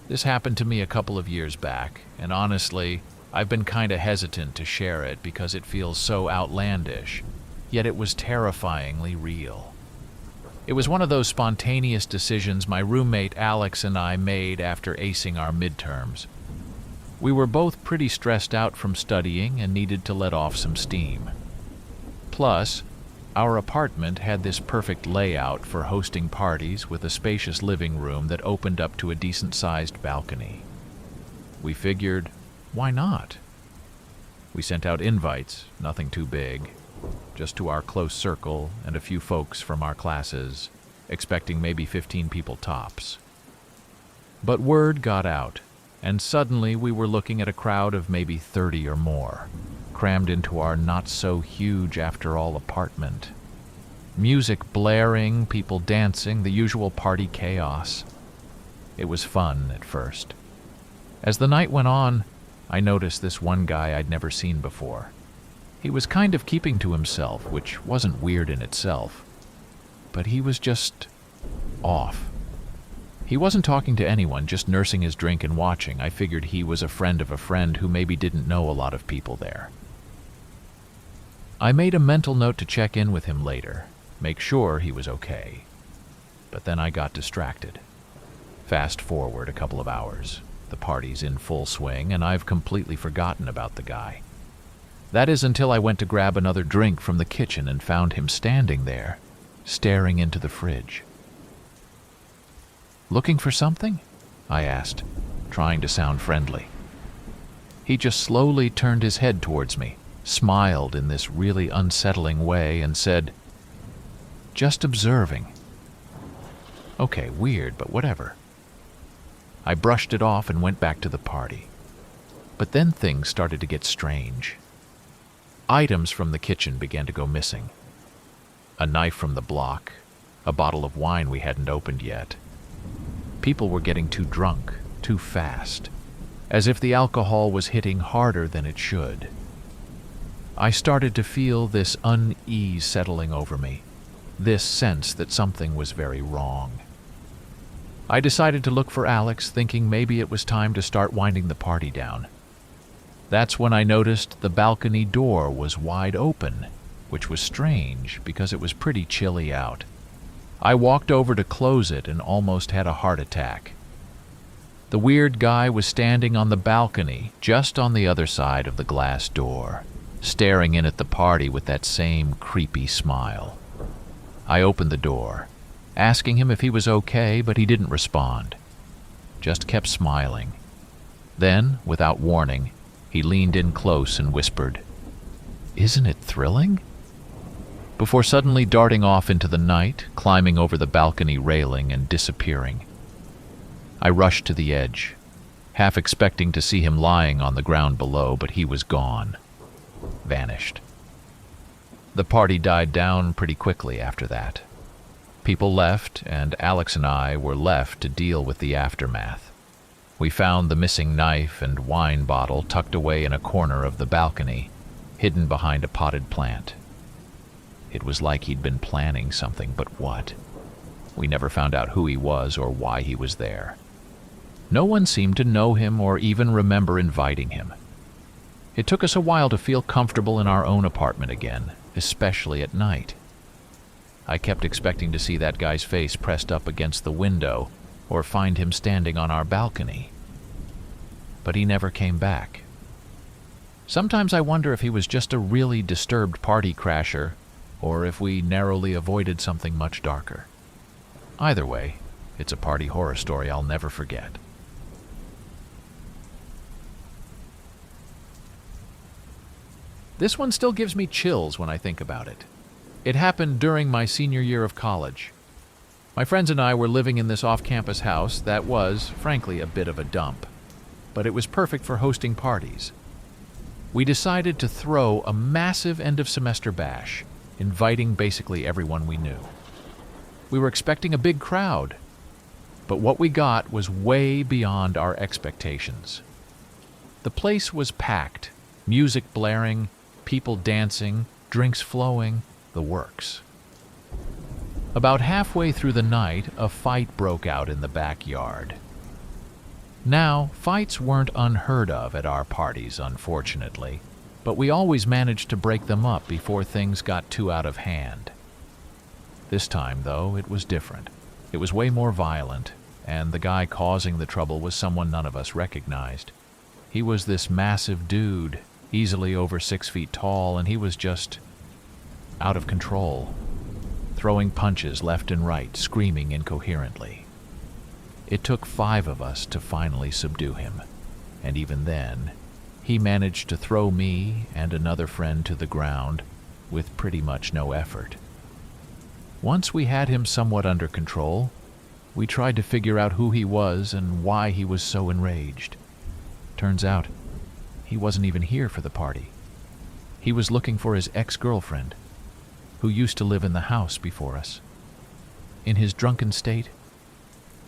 This happened to me a couple of years back, and honestly, I've been kinda hesitant to share it because it feels so outlandish, yet it was terrifyingly real. It was one of those spontaneous decisions my roommate Alex and I made after acing our midterms. We were both pretty stressed out from studying and needed to let off some steam. Plus, our apartment had this perfect layout for hosting parties with a spacious living room that opened up to a decent-sized balcony. We figured, why not? We sent out invites, nothing too big, just to our close circle and a few folks from our classes, expecting maybe 15 people tops. But word got out, and suddenly we were looking at a crowd of maybe 30 or more, crammed into our not-so-huge-after-all apartment. Music blaring, people dancing, the usual party chaos. It was fun at first. As the night went on, I noticed this one guy I'd never seen before. He was kind of keeping to himself, which wasn't weird in itself, but he was just off. He wasn't talking to anyone, just nursing his drink and watching. I figured he was a friend of a friend who maybe didn't know a lot of people there. I made a mental note to check in with him later, make sure he was okay. But then I got distracted. Fast forward a couple of hours. The party's in full swing, and I've completely forgotten about the guy. That is until I went to grab another drink from the kitchen and found him standing there, staring into the fridge. "Looking for something?" I asked, trying to sound friendly. He just slowly turned his head towards me, smiled in this really unsettling way, and said, "Just observing." Okay, weird, but whatever. I brushed it off and went back to the party. But then things started to get strange. Items from the kitchen began to go missing. A knife from the block, a bottle of wine we hadn't opened yet. People were getting too drunk, too fast, as if the alcohol was hitting harder than it should. I started to feel this unease settling over me, this sense that something was very wrong. I decided to look for Alex, thinking maybe it was time to start winding the party down. That's when I noticed the balcony door was wide open, which was strange because it was pretty chilly out. I walked over to close it and almost had a heart attack. The weird guy was standing on the balcony, just on the other side of the glass door, staring in at the party with that same creepy smile. I opened the door, asking him if he was okay, but he didn't respond, just kept smiling. Then, without warning, he leaned in close and whispered, "Isn't it thrilling?" Before suddenly darting off into the night, climbing over the balcony railing and disappearing. I rushed to the edge, half expecting to see him lying on the ground below, but he was gone, vanished. The party died down pretty quickly after that. People left, and Alex and I were left to deal with the aftermath. We found the missing knife and wine bottle tucked away in a corner of the balcony, hidden behind a potted plant. It was like he'd been planning something, but what? We never found out who he was or why he was there. No one seemed to know him or even remember inviting him. It took us a while to feel comfortable in our own apartment again, especially at night. I kept expecting to see that guy's face pressed up against the window or find him standing on our balcony. But he never came back. Sometimes I wonder if he was just a really disturbed party crasher, or if we narrowly avoided something much darker. Either way, it's a party horror story I'll never forget. This one still gives me chills when I think about it. It happened during my senior year of college. My friends and I were living in this off-campus house that was, frankly, a bit of a dump, but it was perfect for hosting parties. We decided to throw a massive end-of-semester bash, inviting basically everyone we knew. We were expecting a big crowd, but what we got was way beyond our expectations. The place was packed, music blaring, people dancing, drinks flowing, the works. About halfway through the night, a fight broke out in the backyard. Now, fights weren't unheard of at our parties, unfortunately, but we always managed to break them up before things got too out of hand. This time, though, it was different. It was way more violent, and the guy causing the trouble was someone none of us recognized. He was this massive dude, easily over 6 feet tall, and he was just out of control, throwing punches left and right, screaming incoherently. It took 5 of us to finally subdue him, and even then, he managed to throw me and another friend to the ground with pretty much no effort. Once we had him somewhat under control, we tried to figure out who he was and why he was so enraged. Turns out, he wasn't even here for the party. He was looking for his ex-girlfriend, who used to live in the house before us. In his drunken state,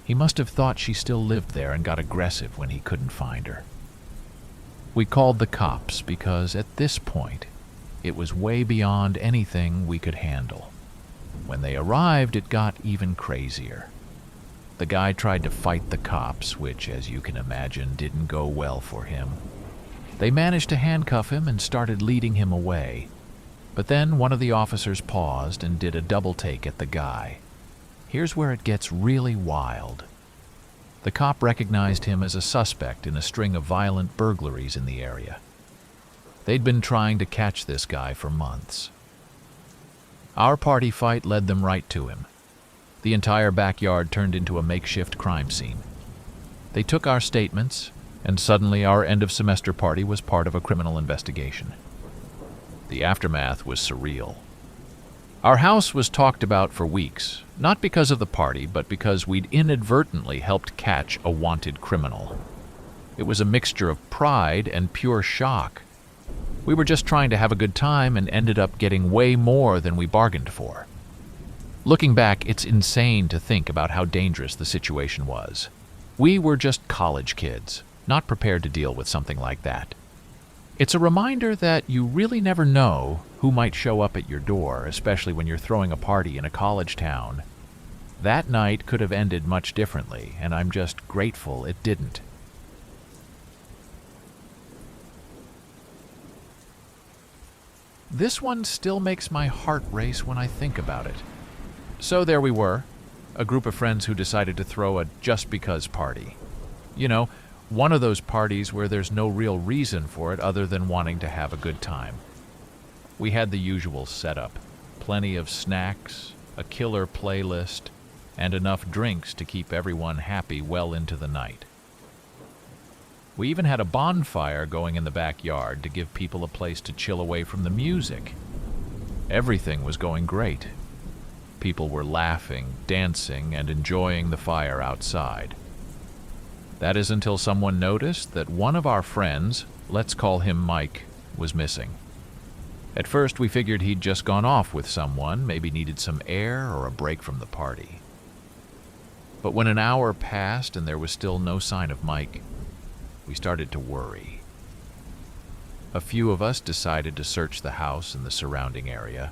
he must have thought she still lived there and got aggressive when he couldn't find her. We called the cops because at this point, it was way beyond anything we could handle. When they arrived, it got even crazier. The guy tried to fight the cops, which, as you can imagine, didn't go well for him. They managed to handcuff him and started leading him away. But then one of the officers paused and did a double take at the guy. Here's where it gets really wild. The cop recognized him as a suspect in a string of violent burglaries in the area. They'd been trying to catch this guy for months. Our party fight led them right to him. The entire backyard turned into a makeshift crime scene. They took our statements, and suddenly our end-of-semester party was part of a criminal investigation. The aftermath was surreal. Our house was talked about for weeks, not because of the party, but because we'd inadvertently helped catch a wanted criminal. It was a mixture of pride and pure shock. We were just trying to have a good time and ended up getting way more than we bargained for. Looking back, it's insane to think about how dangerous the situation was. We were just college kids, not prepared to deal with something like that. It's a reminder that you really never know who might show up at your door, especially when you're throwing a party in a college town. That night could have ended much differently, and I'm just grateful it didn't. This one still makes my heart race when I think about it. So there we were, a group of friends who decided to throw a just-because party. You know, one of those parties where there's no real reason for it other than wanting to have a good time. We had the usual setup, plenty of snacks, a killer playlist, and enough drinks to keep everyone happy well into the night. We even had a bonfire going in the backyard to give people a place to chill away from the music. Everything was going great. People were laughing, dancing, and enjoying the fire outside. That is until someone noticed that one of our friends, let's call him Mike, was missing. At first, we figured he'd just gone off with someone, maybe needed some air or a break from the party. But when an hour passed and there was still no sign of Mike, we started to worry. A few of us decided to search the house and the surrounding area,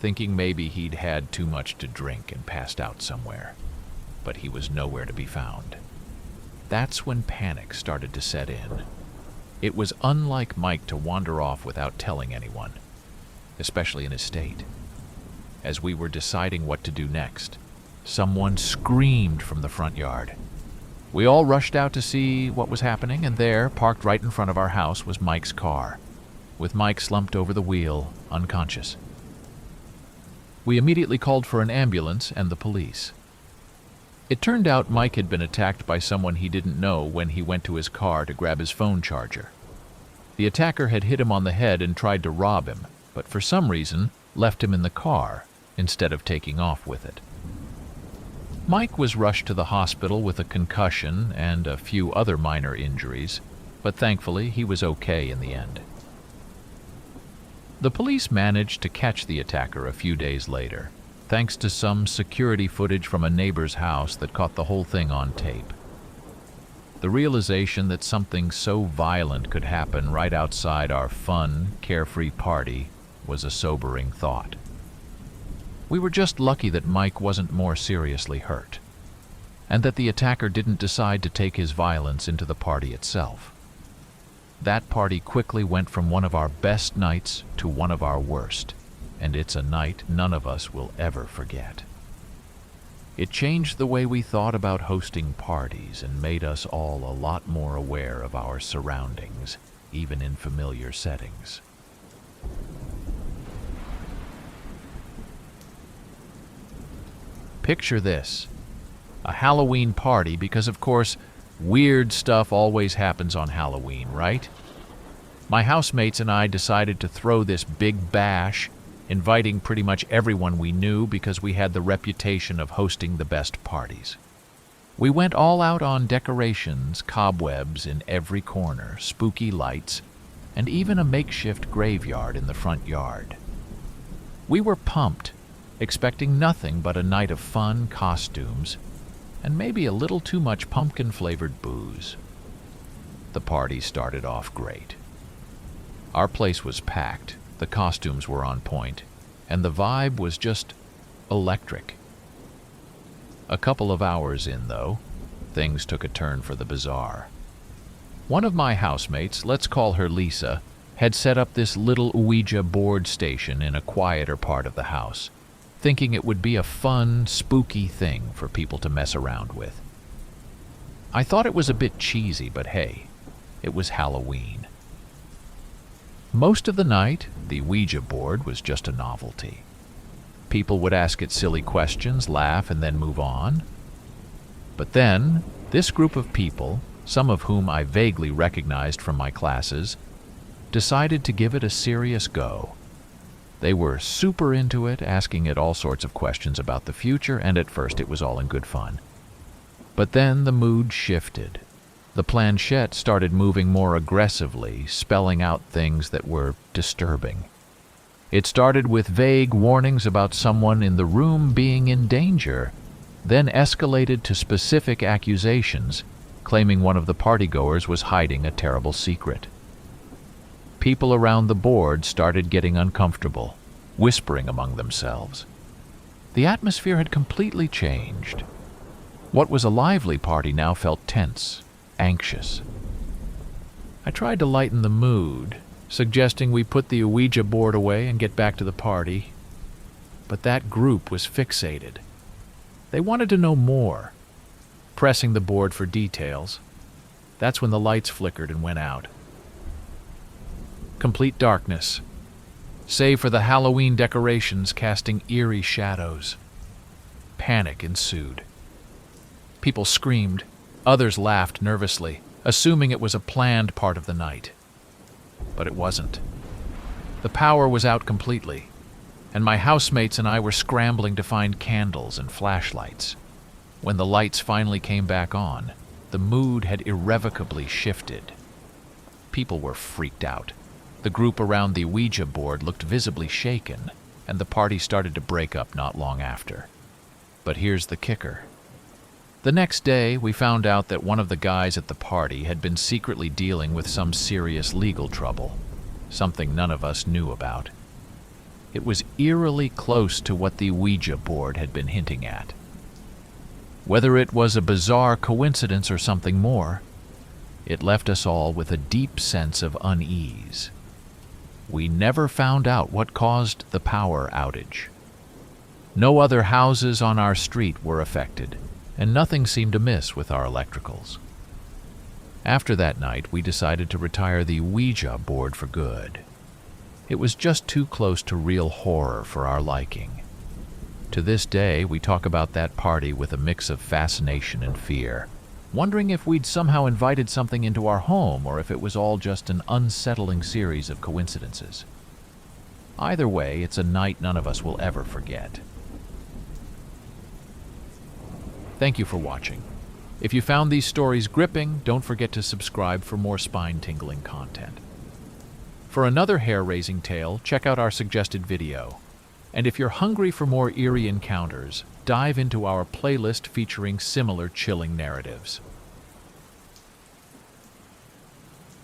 thinking maybe he'd had too much to drink and passed out somewhere. But he was nowhere to be found. That's when panic started to set in. It was unlike Mike to wander off without telling anyone, especially in his state. As we were deciding what to do next, someone screamed from the front yard. We all rushed out to see what was happening, and there, parked right in front of our house, was Mike's car, with Mike slumped over the wheel, unconscious. We immediately called for an ambulance and the police. It turned out Mike had been attacked by someone he didn't know when he went to his car to grab his phone charger. The attacker had hit him on the head and tried to rob him, but for some reason left him in the car instead of taking off with it. Mike was rushed to the hospital with a concussion and a few other minor injuries, but thankfully he was okay in the end. The police managed to catch the attacker a few days later, thanks to some security footage from a neighbor's house that caught the whole thing on tape. The realization that something so violent could happen right outside our fun, carefree party was a sobering thought. We were just lucky that Mike wasn't more seriously hurt. and that the attacker didn't decide to take his violence into the party itself. That party quickly went from one of our best nights to one of our worst, and it's a night none of us will ever forget. It changed the way we thought about hosting parties and made us all a lot more aware of our surroundings, even in familiar settings. Picture this: a Halloween party, because of course, weird stuff always happens on Halloween, right? My housemates and I decided to throw this big bash, inviting pretty much everyone we knew because we had the reputation of hosting the best parties. We went all out on decorations, cobwebs in every corner, spooky lights, and even a makeshift graveyard in the front yard. We were pumped, expecting nothing but a night of fun, costumes, and maybe a little too much pumpkin-flavored booze. The party started off great. Our place was packed, the costumes were on point, and the vibe was just electric. A couple of hours in, though, things took a turn for the bizarre. One of my housemates, let's call her Lisa, had set up this little Ouija board station in a quieter part of the house, thinking it would be a fun, spooky thing for people to mess around with. I thought it was a bit cheesy, but hey, it was Halloween. Most of the night, the Ouija board was just a novelty. People would ask it silly questions, laugh, and then move on. But then, this group of people, some of whom I vaguely recognized from my classes, decided to give it a serious go. They were super into it, asking it all sorts of questions about the future, and at first it was all in good fun. But then the mood shifted. The planchette started moving more aggressively, spelling out things that were disturbing. It started with vague warnings about someone in the room being in danger, then escalated to specific accusations, claiming one of the partygoers was hiding a terrible secret. People around the board started getting uncomfortable, whispering among themselves. The atmosphere had completely changed. What was a lively party now felt tense, anxious. I tried to lighten the mood, suggesting we put the Ouija board away and get back to the party. But that group was fixated. They wanted to know more, pressing the board for details. That's when the lights flickered and went out. Complete darkness, save for the Halloween decorations casting eerie shadows. Panic ensued. People screamed. Others laughed nervously, assuming it was a planned part of the night. But it wasn't. The power was out completely, and my housemates and I were scrambling to find candles and flashlights. When the lights finally came back on, the mood had irrevocably shifted. People were freaked out. The group around the Ouija board looked visibly shaken, and the party started to break up not long after. But here's the kicker. The next day, we found out that one of the guys at the party had been secretly dealing with some serious legal trouble, something none of us knew about. It was eerily close to what the Ouija board had been hinting at. Whether it was a bizarre coincidence or something more, it left us all with a deep sense of unease. We never found out what caused the power outage. No other houses on our street were affected, and nothing seemed amiss with our electricals. After that night, we decided to retire the Ouija board for good. It was just too close to real horror for our liking. To this day, we talk about that party with a mix of fascination and fear, wondering if we'd somehow invited something into our home or if it was all just an unsettling series of coincidences. Either way, it's a night none of us will ever forget. Thank you for watching. If you found these stories gripping, don't forget to subscribe for more spine-tingling content. For another hair-raising tale, check out our suggested video. And if you're hungry for more eerie encounters, dive into our playlist featuring similar chilling narratives.